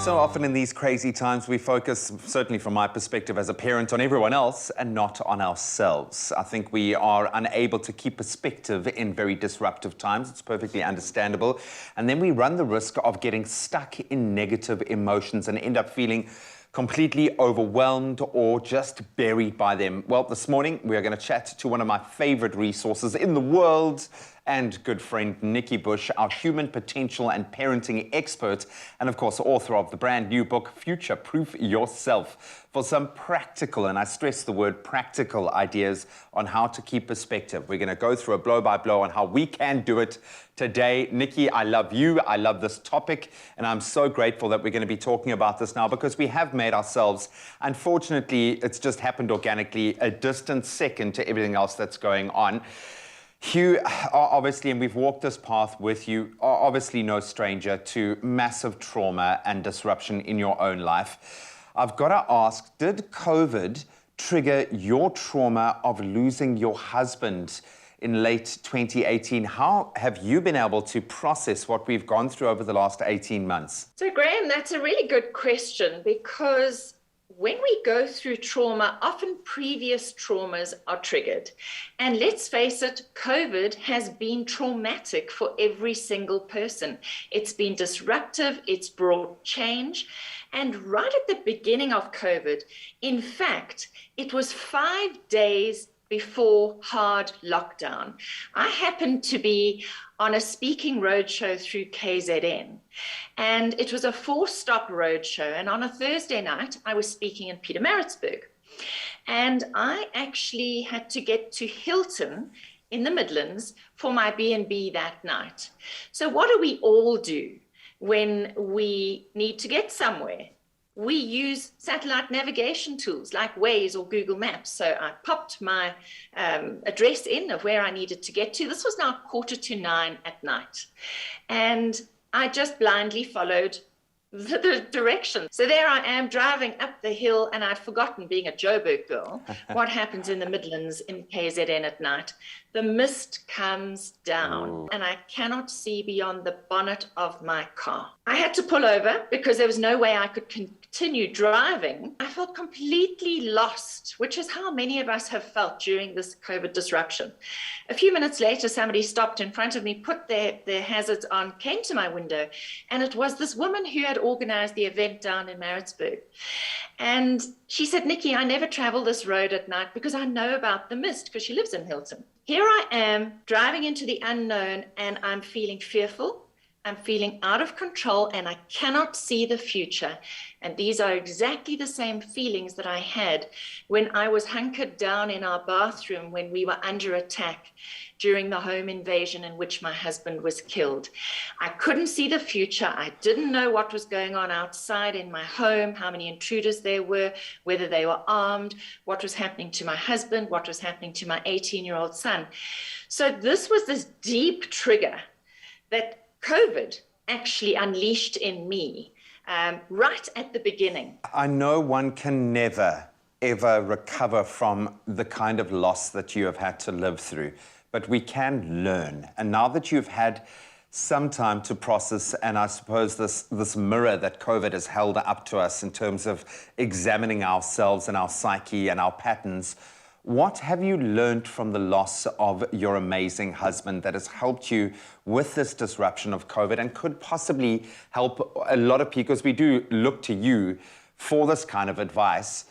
So often in these crazy times, we focus, certainly from my perspective as a parent, on everyone else and not on ourselves. I think we are unable to keep perspective in very disruptive times. It's perfectly understandable. And then we run the risk of getting stuck in negative emotions and end up feeling completely overwhelmed or just buried by them. Well, this morning, we are going to chat to one of my favorite resources in the world and good friend, Nikki Bush, our human potential and parenting expert, and of course, author of the brand new book, Future Proof Yourself, for some practical, and I stress the word practical, ideas on how to keep perspective. We're going to go through a blow-by-blow on how we can do it today. Nikki, I love you. I love this topic, and I'm so grateful that we're going to be talking about this now because we have made ourselves, unfortunately, it's just happened organically, a distant second to everything else that's going on. You are obviously, and we've walked this path with you, are obviously no stranger to massive trauma and disruption in your own life. I've got to ask, did COVID trigger your trauma of losing your husband in late 2018? How have you been able to process what we've gone through over the last 18 months? So, Graham, that's a really good question because when we go through trauma, often previous traumas are triggered. And let's face it, COVID has been traumatic for every single person. It's been disruptive, it's brought change. And right at the beginning of COVID, in fact, it was 5 days before hard lockdown, I happened to be on a speaking roadshow through KZN. And it was a 4-stop roadshow. And on a Thursday night, I was speaking in Pietermaritzburg. And I actually had to get to Hilton in the Midlands for my B&B that night. So what do we all do when we need to get somewhere? We use satellite navigation tools like Waze or Google Maps. So I popped my address in of where I needed to get to. This was now 8:45 at night. And I just blindly followed the directions. So there I am driving up the hill, and I'd forgotten, being a Joburg girl, what happens in the Midlands in KZN at night. The mist comes down and I cannot see beyond the bonnet of my car. I had to pull over because there was no way I could continue driving. I felt completely lost, which is how many of us have felt during this COVID disruption. A few minutes later, somebody stopped in front of me, put their hazards on, came to my window, and it was this woman who had organized the event down in Maritzburg. And she said, "Nikki, I never travel this road at night because I know about the mist," because she lives in Hilton. Here I am driving into the unknown, and I'm feeling fearful. I'm feeling out of control, and I cannot see the future. And these are exactly the same feelings that I had when I was hunkered down in our bathroom when we were under attack during the home invasion in which my husband was killed. I couldn't see the future. I didn't know what was going on outside in my home, how many intruders there were, whether they were armed, what was happening to my husband, what was happening to my 18-year-old son. So this was this deep trigger that COVID actually unleashed in me right at the beginning. I know one can never, ever recover from the kind of loss that you have had to live through, but we can learn. And now that you've had some time to process, and I suppose this mirror that COVID has held up to us in terms of examining ourselves and our psyche and our patterns, what have you learned from the loss of your amazing husband that has helped you with this disruption of COVID and could possibly help a lot of people, because we do look to you for this kind of advice?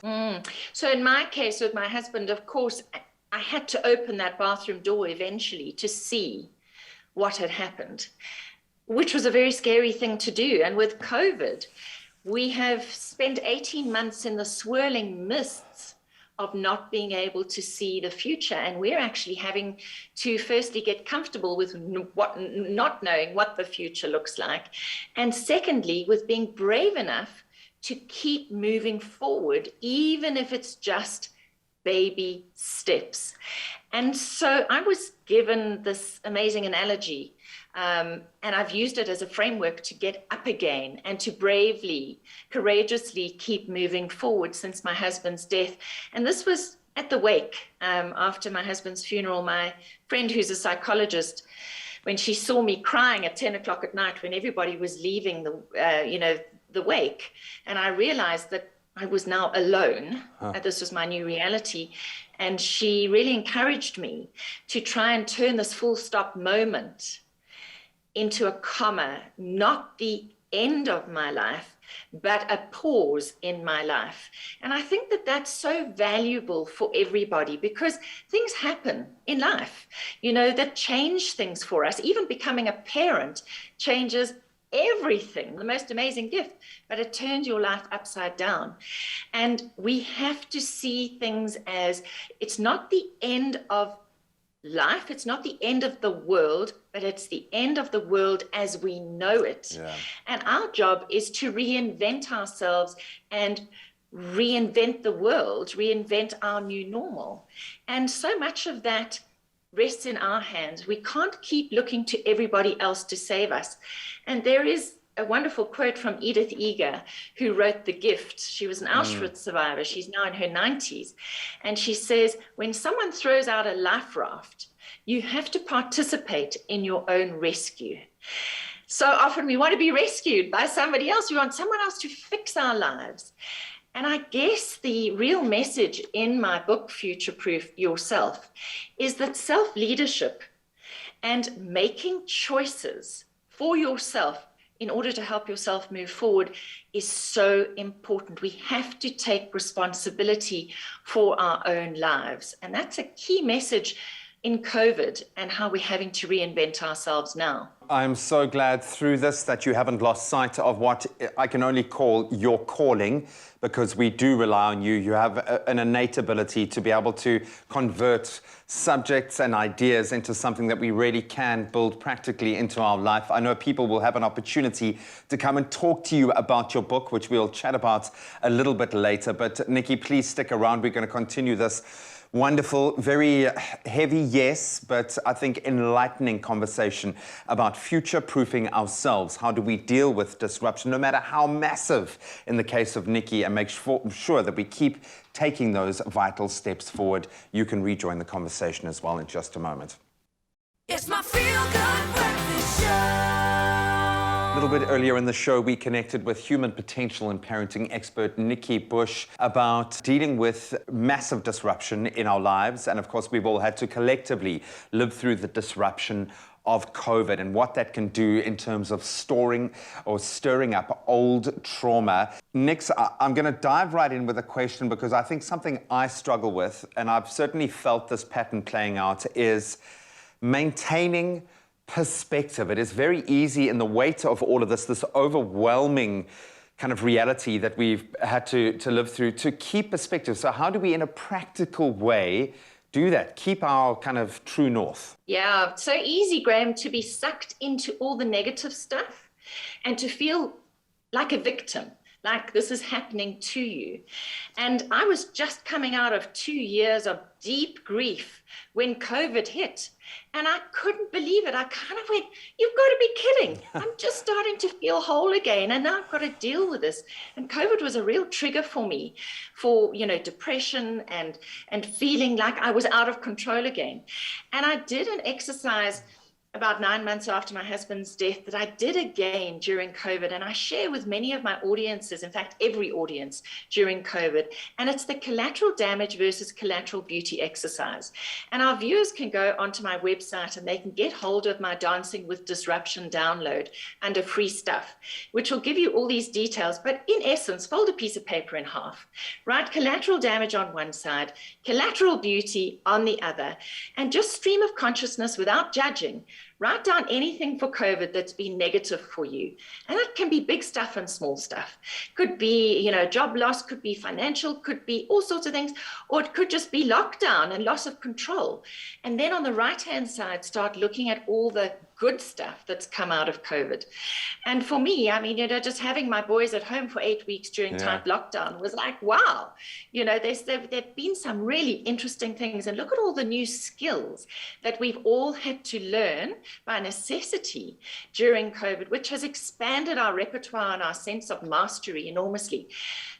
So in my case with my husband, of course, I had to open that bathroom door eventually to see what had happened, which was a very scary thing to do. And with COVID, we have spent 18 months in the swirling mists of not being able to see the future. And we're actually having to firstly get comfortable with not knowing what the future looks like. And secondly, with being brave enough to keep moving forward, even if it's just baby steps. And so I was given this amazing analogy, and I've used it as a framework to get up again and to bravely, courageously keep moving forward since my husband's death. And this was at the wake after my husband's funeral. My friend, who's a psychologist, when she saw me crying at 10 o'clock at night when everybody was leaving the wake, and I realized that I was now alone. This was my new reality. And she really encouraged me to try and turn this full stop moment into a comma, not the end of my life, but a pause in my life. And I think that that's so valuable for everybody, because things happen in life, that change things for us. Even becoming a parent changes everything, the most amazing gift, but it turns your life upside down. And we have to see things as, it's not the end of life, it's not the end of the world, but it's the end of the world as we know it. Yeah. And our job is to reinvent ourselves and reinvent the world, reinvent our new normal. And so much of that rests in our hands. We can't keep looking to everybody else to save us. And there is a wonderful quote from Edith Eger, who wrote The Gift. She was an Auschwitz survivor. She's now in her 90s. And she says, when someone throws out a life raft, you have to participate in your own rescue. So often we want to be rescued by somebody else. We want someone else to fix our lives. And I guess the real message in my book, Future Proof Yourself, is that self-leadership and making choices for yourself in order to help yourself move forward is so important. We have to take responsibility for our own lives. And that's a key message in COVID and how we're having to reinvent ourselves now. I'm so glad through this that you haven't lost sight of what I can only call your calling, because we do rely on you. You have an innate ability to be able to convert subjects and ideas into something that we really can build practically into our life. I know people will have an opportunity to come and talk to you about your book, which we'll chat about a little bit later. But Nikki, please stick around. We're going to continue this wonderful, very heavy, yes, but I think enlightening conversation about future-proofing ourselves. How do we deal with disruption, no matter how massive in the case of Nikki, and make sure that we keep taking those vital steps forward. You can rejoin the conversation as well in just a moment. It's my feel-good breakfast show. A little bit earlier in the show, we connected with human potential and parenting expert Nikki Bush about dealing with massive disruption in our lives. And of course, we've all had to collectively live through the disruption of COVID and what that can do in terms of storing or stirring up old trauma. Nix, I'm going to dive right in with a question, because I think something I struggle with, and I've certainly felt this pattern playing out, is maintaining perspective. It is very easy in the weight of all of this overwhelming kind of reality that we've had to live through, to keep perspective. So how do we, in a practical way, do that? Keep our kind of true north? Yeah, so easy, Graham, to be sucked into all the negative stuff and to feel like a victim, like this is happening to you. And I was just coming out of 2 years of deep grief when COVID hit. And I couldn't believe it. I kind of went, you've got to be kidding. I'm just starting to feel whole again. And now I've got to deal with this. And COVID was a real trigger for me for, depression and feeling like I was out of control again. And I did an exercise about 9 months after my husband's death that I did again during COVID. And I share with many of my audiences, in fact, every audience during COVID. And it's the collateral damage versus collateral beauty exercise. And our viewers can go onto my website and they can get hold of my Dancing with Disruption download under free stuff, which will give you all these details. But in essence, fold a piece of paper in half, write collateral damage on one side, collateral beauty on the other, and just stream of consciousness without judging. Write down anything for COVID that's been negative for you. And that can be big stuff and small stuff. Could be, job loss, could be financial, could be all sorts of things, or it could just be lockdown and loss of control. And then on the right-hand side, start looking at all the good stuff that's come out of COVID. And for me, just having my boys at home for 8 weeks during tight lockdown was like, wow, there've been some really interesting things. And look at all the new skills that we've all had to learn by necessity during COVID, which has expanded our repertoire and our sense of mastery enormously.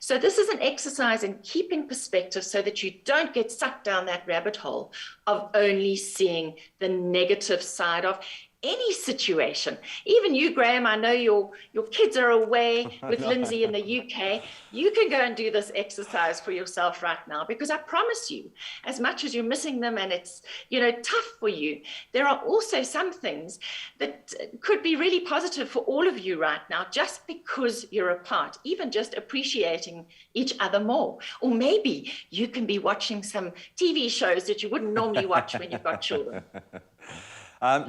So this is an exercise in keeping perspective so that you don't get sucked down that rabbit hole of only seeing the negative side of any situation. Even you, Graham, I know your kids are away with Lindsay in the UK. You can go and do this exercise for yourself right now, because I promise you, as much as you're missing them and it's, tough for you, there are also some things that could be really positive for all of you right now, just because you're apart, even just appreciating each other more. Or maybe you can be watching some TV shows that you wouldn't normally watch when you've got children.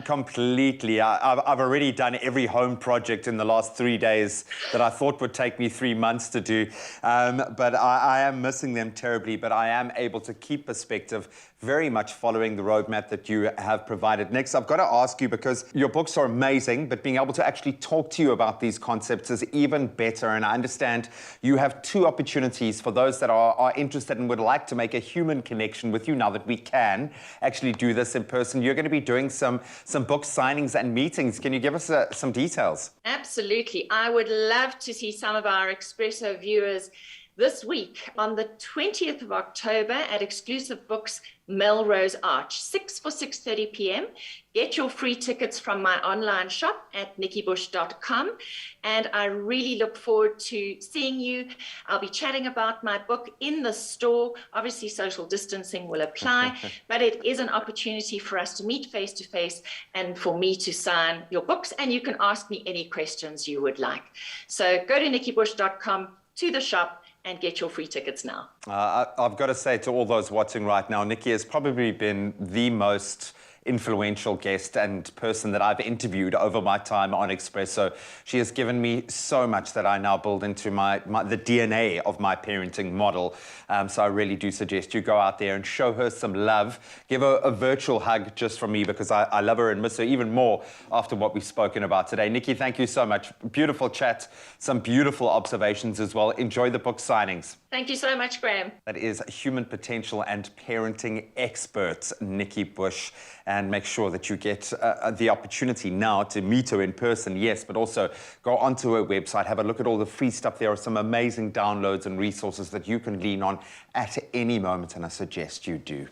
Completely. I've already done every home project in the last 3 days that I thought would take me 3 months to do. But I am missing them terribly, but I am able to keep perspective, very much following the roadmap that you have provided. Next, I've got to ask you, because your books are amazing, but being able to actually talk to you about these concepts is even better. And I understand you have 2 opportunities for those that are interested and would like to make a human connection with you now that we can actually do this in person. You're going to be doing some book signings and meetings. Can you give us some details? Absolutely. I would love to see some of our Expresso viewers this week on the 20th of October at Exclusive Books, Melrose Arch, 6:30 p.m. Get your free tickets from my online shop at nikkibush.com. And I really look forward to seeing you. I'll be chatting about my book in the store. Obviously, social distancing will apply, but it is an opportunity for us to meet face to face and for me to sign your books. And you can ask me any questions you would like. So go to nikkibush.com, to the shop, and get your free tickets now. I've got to say to all those watching right now, Nikki has probably been the most influential guest and person that I've interviewed over my time on Expresso. She has given me so much that I now build into the DNA of my parenting model. So I really do suggest you go out there and show her some love. Give her a virtual hug just from me, because I love her and miss her even more after what we've spoken about today. Nikki, thank you so much. Beautiful chat, some beautiful observations as well. Enjoy the book signings. Thank you so much, Graham. That is human potential and parenting expert, Nikki Bush. And make sure that you get the opportunity now to meet her in person, yes, but also go onto her website, have a look at all the free stuff. There are some amazing downloads and resources that you can lean on at any moment, and I suggest you do.